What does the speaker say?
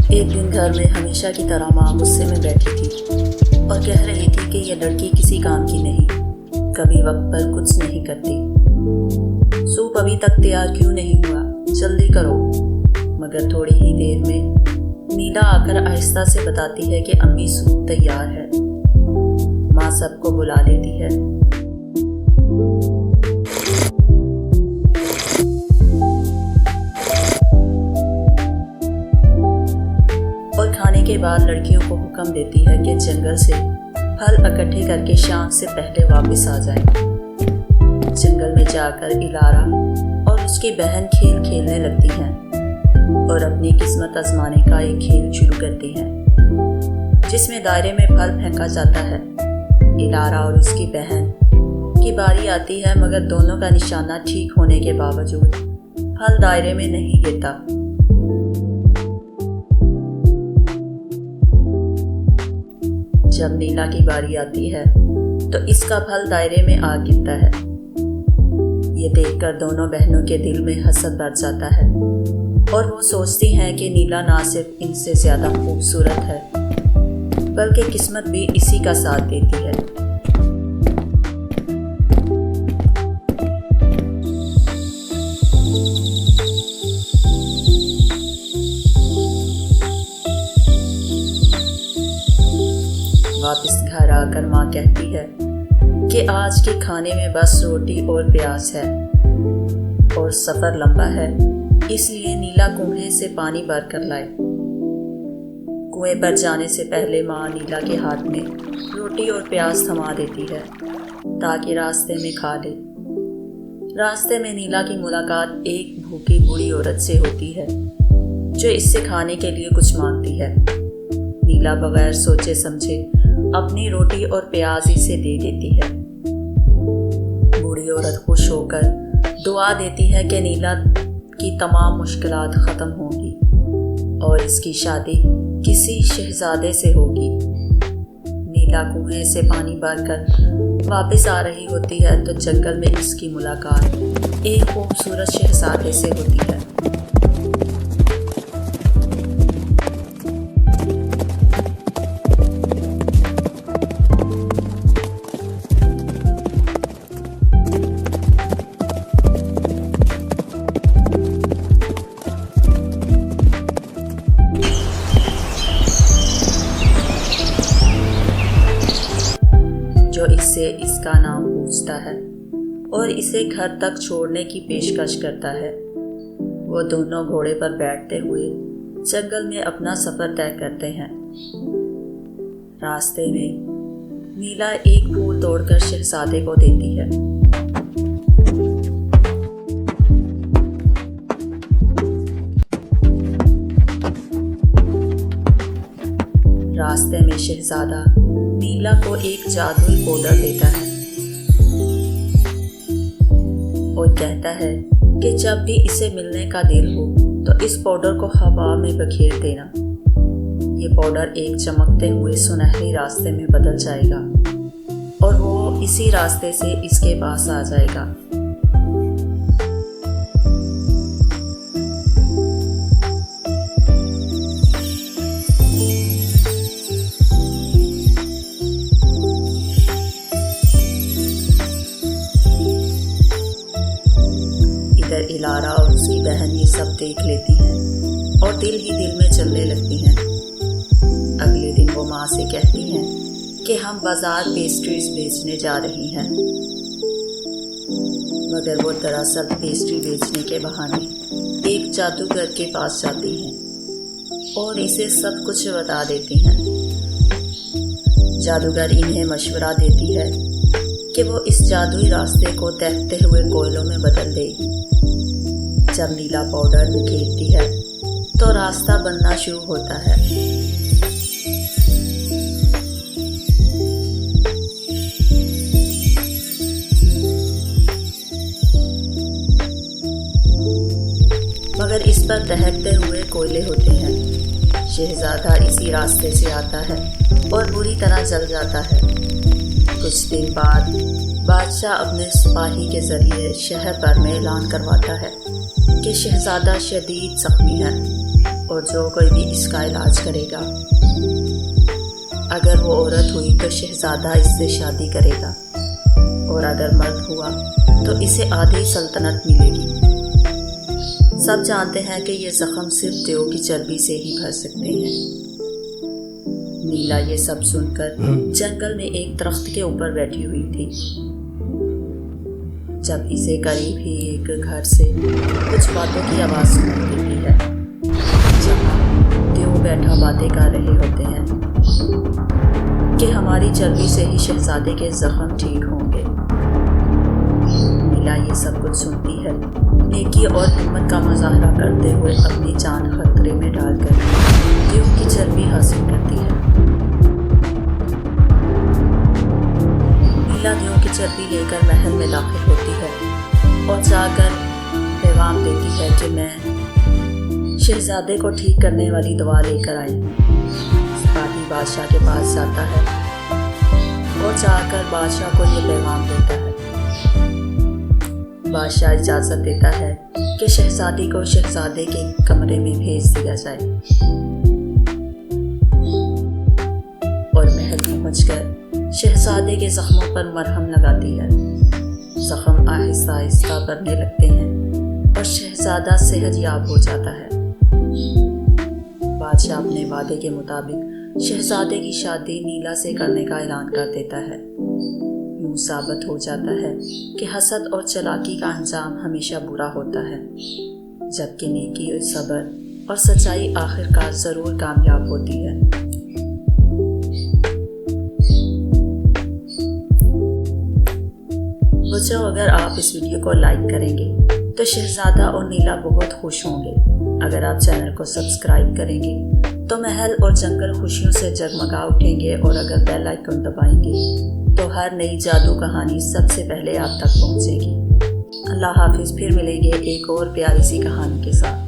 एक दिन घर में हमेशा की तरह माँ गुस्से में बैठी थी और कह रही थी कि यह लड़की किसी काम की नहीं, कभी वक्त पर कुछ नहीं करती। सूप अभी तक तैयार क्यों नहीं हुआ, जल्दी करो। मगर थोड़ी ही देर में नीला आकर आहिस्ता से बताती है कि अम्मी सूप तैयार है। माँ सबको बुला लेती है। और खाने के बाद लड़कियों को हुक्म देती है कि जंगल से फल इकट्ठे करके शाम से पहले वापस आ जाएं। जंगल में जाकर इलारा और उसकी बहन खेल खेलने लगती हैं और अपनी किस्मत आजमाने का एक खेल शुरू करती हैं, जिसमें दायरे में फल फेंका जाता है। इलारा और उसकी बहन की बारी आती है, मगर दोनों का निशाना ठीक होने के बावजूद फल दायरे में नहीं गिरता। जब नीला की बारी आती है तो इसका फल दायरे में आ गिरता है। ये देखकर दोनों बहनों के दिल में हसद भर जाता है और वो सोचती हैं कि नीला ना सिर्फ इनसे ज़्यादा खूबसूरत है, बल्कि किस्मत भी इसी का साथ देती है। वापस घर आकर माँ कहती है कि आज के खाने में बस रोटी और प्याज है और सफ़र लंबा है, इसलिए नीला कुएं से पानी भर कर लाए। कुएं पर जाने से पहले माँ नीला के हाथ में रोटी और प्याज थमा देती है ताकि रास्ते में खा ले। रास्ते में नीला की मुलाकात एक भूखी बूढ़ी औरत से होती है जो इससे खाने के लिए कुछ मांगती है। नीला बगैर सोचे समझे अपनी रोटी और प्याज इसे दे देती है। बूढ़ी औरत खुश होकर दुआ देती है कि नीला की तमाम मुश्किलात ख़त्म होंगी और इसकी शादी किसी शहजादे से होगी। नीला कुएं से पानी भरकर वापस आ रही होती है तो जंगल में इसकी मुलाकात एक खूबसूरत शहजादे से होती है। जो इससे इसका नाम पूछता है और इसे घर तक छोड़ने की पेशकश करता है। वो दोनों घोड़े पर बैठते हुए जंगल में अपना सफ़र तय करते हैं। रास्ते में नीला एक फूल तोड़कर शहजादे को देती है। रास्ते में शहजादा नीला को एक जादुई पाउडर देता है और कहता है कि जब भी इसे मिलने का दिल हो तो इस पाउडर को हवा में बखेर देना। ये पाउडर एक चमकते हुए सुनहरे रास्ते में बदल जाएगा और वो इसी रास्ते से इसके पास आ जाएगा। इधर इलारा और उसकी बहन ये सब देख लेती हैं और दिल ही दिल में चलने लगती हैं। अगले दिन वो माँ से कहती हैं कि हम बाजार पेस्ट्रीज बेचने जा रही हैं, मगर वो दरअसल पेस्ट्री बेचने के बहाने एक जादूगर के पास जाती हैं और इसे सब कुछ बता देती हैं। जादूगर इन्हें मशवरा देती है कि वो इस जादुई रास्ते को तैरते हुए कोयलों में बदल देगी। जब नीला पाउडर बिखेरती है तो रास्ता बनना शुरू होता है। मगर इस पर दहकते हुए कोयले होते हैं। शहजादा इसी रास्ते से आता है और बुरी तरह जल जाता है। कुछ दिन बाद बादशाह अपने सिपाही के ज़रिए शहर भर में ऐलान करवाता है कि शहजादा शदीद ज़ख्मी है और जो कोई भी इसका इलाज करेगा, अगर वो औरत हुई तो शहजादा इससे शादी करेगा और अगर मर्द हुआ तो इसे आधी सल्तनत मिलेगी। सब जानते हैं कि ये ज़ख्म सिर्फ देव की चर्बी से ही भर सकते हैं। नीला ये सब सुनकर जंगल में एक दरख्त के ऊपर बैठी हुई थी जब इसे करीब ही एक घर से कुछ बातों की आवाज़ सुनाई देती है, जहाँ देव बैठा बातें कर रहे होते हैं कि हमारी चर्बी से ही शहजादे के ज़ख्म ठीक होंगे। नीला ये सब कुछ सुनती है, नेकी और हिम्मत का मुजाहरा करते हुए अपनी जान खतरे में डालकर देव की चर्बी हासिल करती है। नीला देव की चर्बी लेकर महल में दाखिल होती है और जाकर पैगाम देती है कि मैं शहजादे को ठीक करने वाली दवा लेकर आई। सिपाही बादशाह के पास जाता है और जाकर बादशाह को ये पैगाम देता है। बादशाह इजाज़त देता है कि शहजादी को शहजादे के कमरे में भेज दिया जाए और महल पहुंचकर शहजादे के ज़ख्मों पर मरहम लगाती है। ज़ख्म आहिस्ता आहिस्ता बढ़ने लगते हैं और शहजादा सेहतयाब हो जाता है। बादशाह अपने वादे के मुताबिक शहजादे की शादी नीला से करने का ऐलान कर देता है। यूँ साबित हो जाता है कि हसद और चालाकी का अंजाम हमेशा बुरा होता है, जबकि नेकी और सब्र और सच्चाई आखिरकार ज़रूर कामयाब होती है। बच्चों, अगर आप इस वीडियो को लाइक करेंगे तो शहजादा और नीला बहुत खुश होंगे। अगर आप चैनल को सब्सक्राइब करेंगे तो महल और जंगल खुशियों से जगमगा उठेंगे और अगर बेल आइकन दबाएंगे तो हर नई जादू कहानी सबसे पहले आप तक पहुंचेगी। अल्लाह हाफिज़। फिर मिलेंगे एक और प्यारी सी कहानी के साथ।